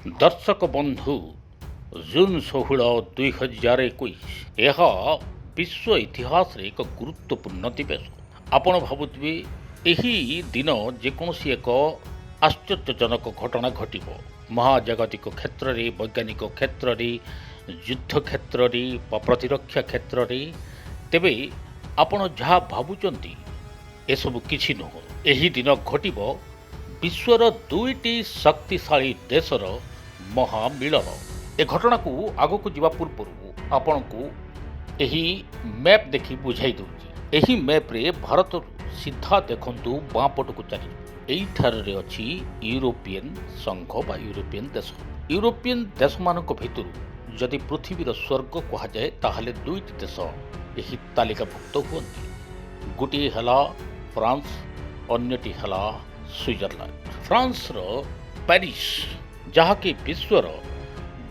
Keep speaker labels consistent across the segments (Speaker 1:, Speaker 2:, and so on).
Speaker 1: दर्शक बंधु जून 16 2021 यह विश्व इतिहास रे एक गुरुत्वपूर्ण दिवस। आपण भावुवे यही दिन जेकोसी एक आश्चर्यजनक घटना घटिब महाजागतिक क्षेत्र रे, वैज्ञानिक क्षेत्र रे, युद्ध क्षेत्र रे, प्रतिरक्षा क्षेत्र रे। तेबे आपण जहाँ भावुचंती एसबु किछि नुह। एही दिन घटिब विश्वर दुईटी शक्तिशाली देशर महामिलन। ए घटना को आगो को जीवा पूर्व आपण को एही मैप देखि बुझाई दउची। एही मैप रे भारत सीधा देखंतु बाँ पट को चली एठार रे अछि यूरोपियन संघ बा यूरोपियन देश। यूरोपियन देश मानक भितरु जदि पृथ्वीर स्वर्ग कहा जाए ताहले दुईटी देश एही तालिकाभुक्त हुअन्ति। गोटे हला फ्रांस, अन्यटी हला स्विट्जरलैंड। फ्रांस रो पेरिस जहाँकि विश्वर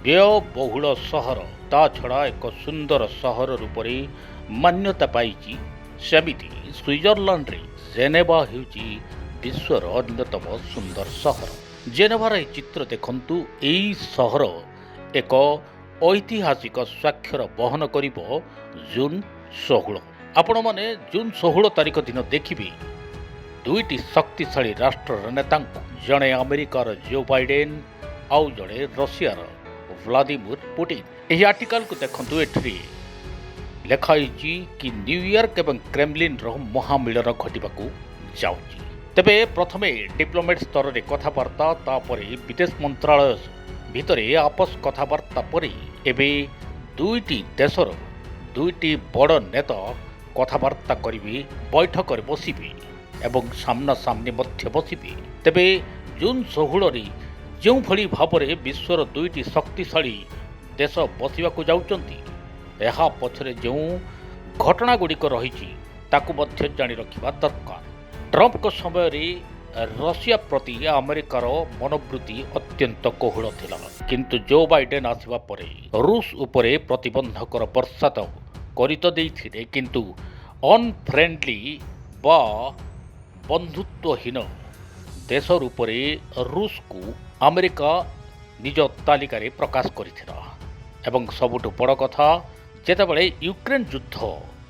Speaker 1: व्ययबहुल सहर ता छड़ा एक सुंदर सहर रूप मान्यता पाई। सेमिति स्विट्जरलैंड रे जेनेवा हेउची विश्वर अन्यतम सुंदर सहर। जेनेवार चित्र देखंतु एई सहर एक ऐतिहासिक स्वाक्षर बहन करिबो जून 16। आपण माने जून 16 तारिख दिन देखिबे दुईटी शक्तिशाली राष्ट्र नेता, जड़े अमेरिकार जो बाइडेन आउ जड़े रशियार व्लादिमीर पुतिन। यही आर्टिकल को देखंतु एठी लिखाई कि न्यूयॉर्क एवं क्रेमलिन रो महामिलन घटिबाकू जाउची। तेबे प्रथमे डिप्लोमेट स्तर रे कथाबार्ता, तापरे विदेश मंत्रालय भितरे आपस कथाबार्ता परे एबे दुईटी देशर दुईटी बड़ नेता कथाबार्ता करिवे, बैठक रे बसिबे एवं सामना सामने मध्य बसिबे। तेबे जून 16 रे जो भली भावरे विश्वर दुईटी शक्तिशाली देश बसिबाकू जाउचंती, एहा पछरे जो घटना गुड़िक रही ताकू मध्य जानी रखिबा दरकार। ट्रंप को समय रे रशिया प्रति अमेरिकार मनोवृत्ति अत्यंत कोहल थिला, किंतु जो बाइडेन आसिबा परे रूस उपरे प्रतिबंधकर वर्षा तो करि तो देइथिले, किंतु अनफ्रेंडली बा बंधुत्वहीन देश रूपरे रूस को अमेरिका निज तालिका रे प्रकाश करिथिला। एवं सबुठ बड़ कथा जेतेबेले यूक्रेन युद्ध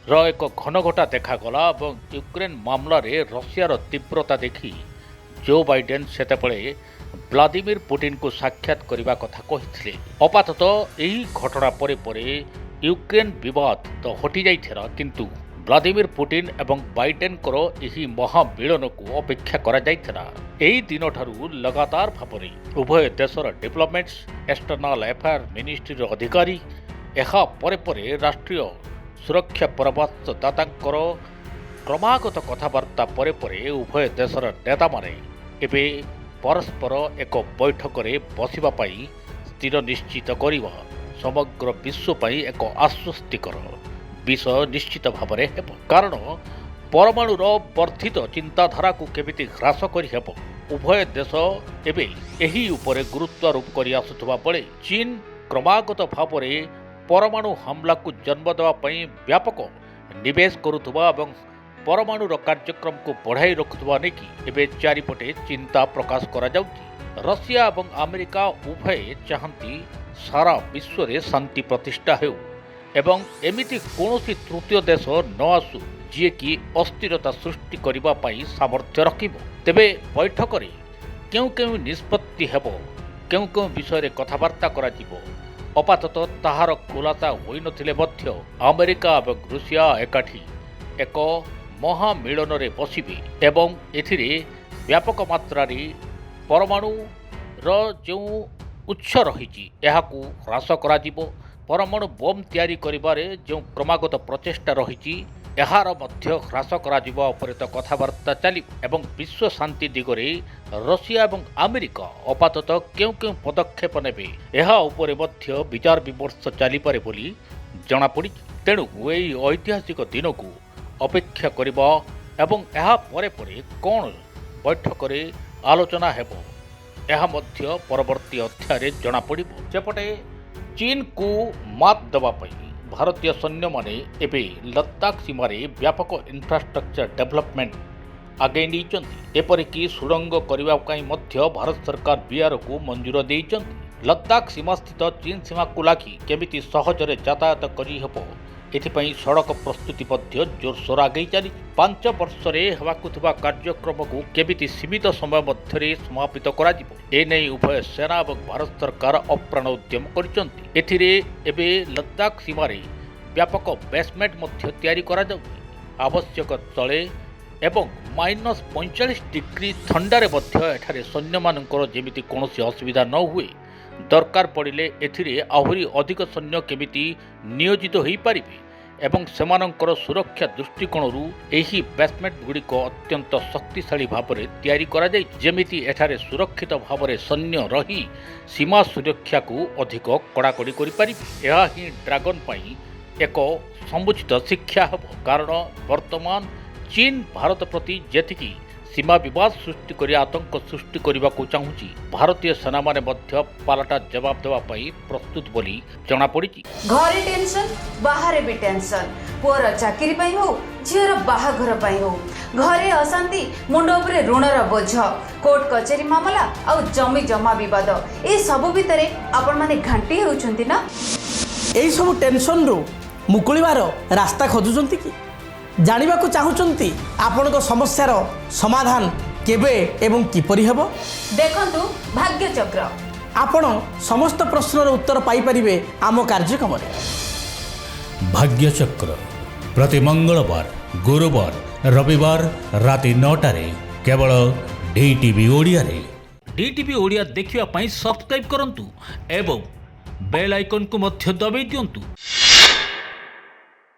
Speaker 1: रो एक घनघटा देखागला और यूक्रेन मामला रे रशियार तीव्रता देखि जो बाइडेन सेतेबेले व्लादिमीर पुतिन को साक्षात करने कथा कहिथिले। अपाततः यही घटना परे परे यूक्रेन विवाद तो हटि जाइथिला, किंतु व्लादिमीर पुतिन एवं बाइडेन करो यही महामिलन को अपेक्षा करा जाइथिला। एही दिन ठारू लगातार भावरे उभय देशर डिप्लोमेट्स, एक्सटर्नल अफेयर मिनिस्ट्री अधिकारी, एहा परे परे राष्ट्रीय सुरक्षा परामर्शदातांकर क्रमागत कथाबार्ता परे परे उभय देशर नेता माने एबे परस्पर एक बैठक रे बसिबा पाई स्थिर निश्चित करिबा समग्र विश्व पाई एक आश्वस्तिकर विषय निश्चित भावरे हेब। कारण परमाणुर वर्धित चिंताधारा को केमिति ह्रास करि हेब उभय देश एबे एही उपरे गुरुत्वारोप करि आसुथबा बेले चीन क्रमागत भावरे परमाणु हमला को जन्म देवा पई व्यापक निवेश करुथबा एवं परमाणुर कार्यक्रम को बढ़ाई रखुथबा नेकी एबे चारिपटे चिंता प्रकाश करा जाउची। रशिया एवं अमेरिका उभय चाहंती सारा विश्व रे शांति प्रतिष्ठा हेउ एवं एमिति कौनसी तृतीय देश न आसु जी कि अस्थिरता सृष्टि करबा पई सामर्थ्य रखिबो। तेबे बैठक रे केउ केउ निष्पत्ति हेबो, केउ केउ विषय रे कथाबार्ता करा जिवो, अपातत ताहार खुलासा होई नथिले मध्य अमेरिका एवं रूसिया एकाठी एक महामिलन रे बसिबे एवं एथिरे व्यापक मात्रा रे परमाणु रो जो उच्च रही एहाकू ह्रास करा जिवो। परमाणु बम तैयारी करिबारे जो क्रमागत प्रचेष्टा रही एहार मध्य ह्रास करा जिवो उपरे तो कथाबार्ता चली एवं विश्व शांति दिगरे रशिया एवं अमेरिका अपातत केउ केउ पदक्षेप नेबे एहा उपरे मध्य विचार विमर्श चली पारे बोली जणा पड़ी। तेणु एई ऐतिहासिक दिन को अपेक्षा करिबा एवं एहा परे परे कोन बैठक रे आलोचना हेबो एहा मध्य परवर्ती अध्याय रे जणा पड़िबो। सेपटे चीन को मात देवा पई भारतीय सैन्य माने एबे लद्दाख सीमारे व्यापक इंफ्रास्ट्रक्चर डेवलपमेंट आगे नहीं एपरिकी सुरंग करने भारत सरकार बिहार को मंजूर देइचंती। लद्दाख सीमास्थित चीन सीमा को लगी केमिति सहजरे यातायात करिहेब एथिपाई सड़क प्रस्तुति जोरसोर आगे चली 5 वर्ष होगा कार्यक्रम को केमिति सीमित समय मध्य समापित कर उभय सेना और भारत सरकार अप्राण उद्यम कर लद्दाख सीमार व्यापक बेसमेंट तैयारी आवश्यक स्थले एवं -45 डिग्री थंडारे एठारे सैन्य मानकर जेमिति कौनसी असुविधा न हुए दरकार पड़िले एथिरे आहुरी अधिक सैन्य केमिति नियोजित हो पारिबे एवं सेमानंकर सुरक्षा दृष्टिकोणरू एही बेसमेंट गुड़िक अत्यंत शक्तिशाली भावरे तैयारी करा जाय जेमिति एठारे सुरक्षित भावरे सैन्य रही सीमा सुरक्षा को अधिक कड़ाकड़ी करि पारिबे। एहा ही ड्रैगन पई एक समुचित शिक्षा हब कारण वर्तमान चीन भारत प्रति जेतिकी सीमा विवाद सृष्टि कर आतंक सृष्टि करने को चाहूँगी भारतीय सेना माने मध्य पालटा जवाब देवा प्रस्तुत बोली जना पड़ी।
Speaker 2: घरे टेंशन बाहर भी टेंशन पुअर चाकरी पाई हो झीर बाहाघर पाई हो घरे अशांति मुंड उपरे ऋणर बोझ कोर्ट कचेरी मामला आ जमी जमा विवाद ए सब भितर आपण माने घांटी होउछंती ना
Speaker 3: एई सब टेंशन रो मुकुलिबार रास्ता खोजुचंती कि जानिबा को चाहुचंती आपनको समस्यार समाधान केबे एवं किपरि हेबो
Speaker 2: देखंतु भाग्य चक्र
Speaker 3: आपण समस्त प्रश्नर उत्तर पाई परिबे आम कार्यक्रम रे
Speaker 4: भाग्य चक्र प्रति मंगलवार गुरुवार रविवार राति 9 रे केवल डीटीवी ओडिया रे।
Speaker 1: डीटीवी ओडिया देखिवा पई सब्सक्राइब करंतु एवं बेल आइकन को मध्य दबाई दियंतु।